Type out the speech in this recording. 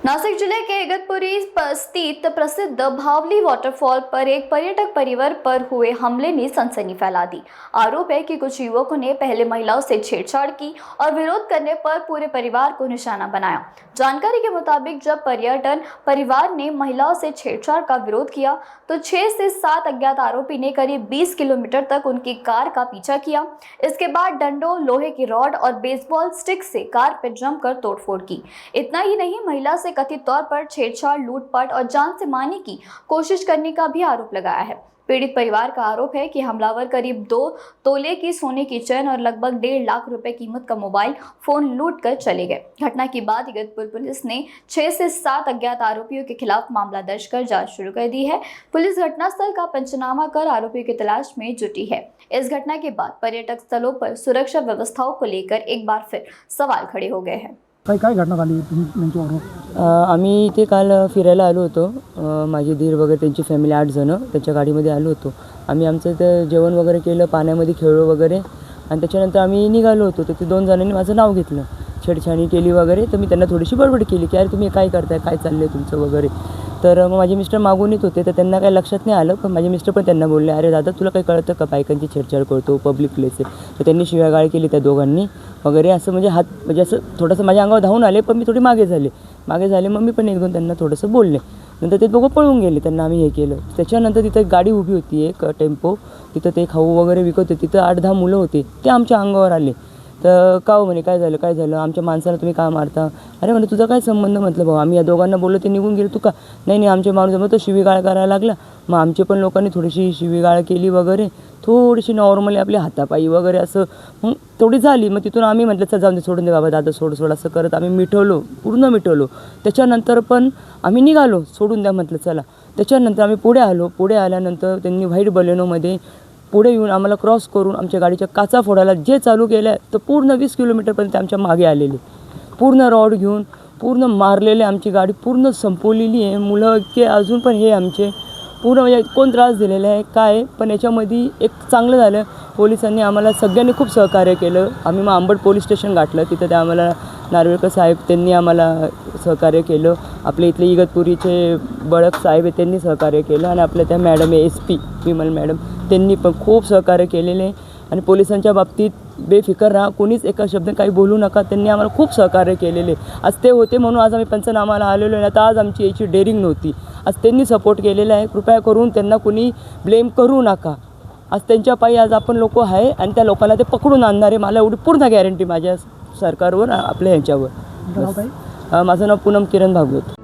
नासिक जिले के इगतपुरी स्थित प्रसिद्ध भावली वाटरफॉल पर एक पर्यटक परिवार पर हुए हमले ने सनसनी फैला दी। आरोप है कि कुछ युवकों ने पहले महिलाओं से छेड़छाड़ की और विरोध करने पर पूरे परिवार को निशाना बनाया। जानकारी के मुताबिक जब पर्यटन परिवार ने महिलाओं से छेड़छाड़ का विरोध किया तो 6 से 7 अज्ञात आरोपी ने करीब 20 किलोमीटर तक उनकी कार का पीछा किया। इसके बाद डंडों, लोहे की रॉड और बेसबॉल स्टिक से कार पर जमकर तोड़फोड़ की। इतना ही नहीं, महिला से कथित तौर पर छेड़छाड़, लूटपाट और जान से मारने की कोशिश करने का भी आरोप लगाया है। पीड़ित परिवार का आरोप है कि हमलावर करीब 2 तोले की सोने की चेन और लगभग 1.5 लाख रुपए कीमत का मोबाइल फोन लूट कर चले गए। घटना के बाद इगतपुर पुलिस ने 6 से 7 अज्ञात आरोपियों के खिलाफ मामला दर्ज कर जांच शुरू कर दी है। पुलिस घटनास्थल का पंचनामा कर आरोपियों की तलाश में जुटी है। इस घटना के बाद पर्यटक स्थलों पर सुरक्षा व्यवस्थाओं को लेकर एक बार फिर सवाल खड़े हो गए हैं। काय घटना झाली तुमच्याबरोबर? आम्ही इथे काल फिरायला आलो होतो। माझे दीर वगैरे त्यांची फॅमिली 8 जण त्यांच्या गाडीमध्ये आलो होतो। आम्ही आमचं इथं जेवण वगैरे केलं, पाण्यामध्ये खेळलो वगैरे आणि त्याच्यानंतर आम्ही निघालो होतो। तर ते 2 जणांनी माझं नाव घेतलं, छेडछाणी केली वगैरे। तर मी त्यांना थोडीशी बडबड केली की अरे तुम्ही काय करताय, काय चाललंय तुमचं वगैरे। तर मग माझे मिस्टर मागून येत होते, तर त्यांना काही लक्षात नाही आलं। पण माझे मिस्टर पण त्यांना बोलले, अरे दादा तुला काही कळतं का, बायकांची छेडछाड करतो, पब्लिक प्लेस आहे। तर त्यांनी शिव्यागाळ केली त्या दोघांनी वगैरे। असं म्हणजे हात म्हणजे असं थोडंसं माझ्या अंगावर धावून आले, पण मी थोडी मागे झाले। मग मी पण 1-2 त्यांना थोडंसं बोलले। नंतर ते दोघं पळून गेले, त्यांना आम्ही हे केलं। त्याच्यानंतर तिथं एक गाडी उभी होती, एक टेम्पो, तिथं ते खाऊ वगैरे विकत होते। तिथं 8-10 मुलं होते, ते आमच्या अंगावर आले। तर का हो म्हणे, काय झालं आमच्या माणसाला तुम्ही का मारता? अरे म्हणे तुझा काय संबंध? म्हटलं भाऊ आम्ही या दोघांना बोललो, ते निघून गेले, तू का? नाही आमचे माणूस मग तो शिवीगाळ करायला लागला। मग आमचे पण लोकांनी थोडीशी शिवीगाळ केली वगैरे, थोडीशी नॉर्मली आपली हातापायी वगैरे असं मग थोडी झाली। मग तिथून आम्ही म्हटलं चल जाऊन दे, सोडून दे बाबा दादा, सोड असं करत आम्ही पूर्ण मिटवलो। त्याच्यानंतर पण आम्ही निघालो, सोडून द्या म्हटलं चला। त्याच्यानंतर आम्ही पुढे आल्यानंतर त्यांनी व्हाईट बलेनोमध्ये पुढे येऊन आम्हाला क्रॉस करून आमच्या गाडीच्या काचा फोडायला जे चालू केलं तर पूर्ण 20 किलोमीटरपर्यंत आमच्या मागे आलेले, पूर्ण रॉड घेऊन पूर्ण मारलेले। आमची गाडी पूर्ण संपवलेली आहे। मुलं की अजून पण हे आमचे पूर्ण म्हणजे कोण त्रास दिलेला आहे काय। पण याच्यामध्ये एक चांगलं झालं, पोलिसांनी आम्हाला सगळ्यांनी खूप सहकार्य केलं। आम्ही मग अंबड पोलीस स्टेशन गाठलं, तिथं ते आम्हाला नार्वेकर साहेब त्यांनी आम्हाला सहकार्य केलं। आपले इथले इगतपुरीचे बळक साहेब आहे त्यांनी सहकार्य केलं आणि आपल्या त्या मॅडम आहे SP विमल मॅडम, त्यांनी पण खूप सहकार्य केलेले आहे। आणि पोलिसांच्या बाबतीत बेफिकर राहा, कोणीच एका शब्द काही बोलू नका, त्यांनी आम्हाला खूप सहकार्य केलेले। आज ते होते म्हणून आज आम्ही पंचनामाला आलेलो आहे, आता आज आमची याची डेअरिंग नव्हती। आज त्यांनी सपोर्ट केलेला आहे, कृपया करून त्यांना कोणी ब्लेम करू नका। आज त्यांच्या पायी आज आपण लोक आहे आणि त्या लोकांना ते पकडून आणणार आहे, मला एवढी पूर्ण गॅरंटी माझ्या सरकारवर, आपल्या ह्याच्यावर। माझं नाव पूनम किरण भागवत।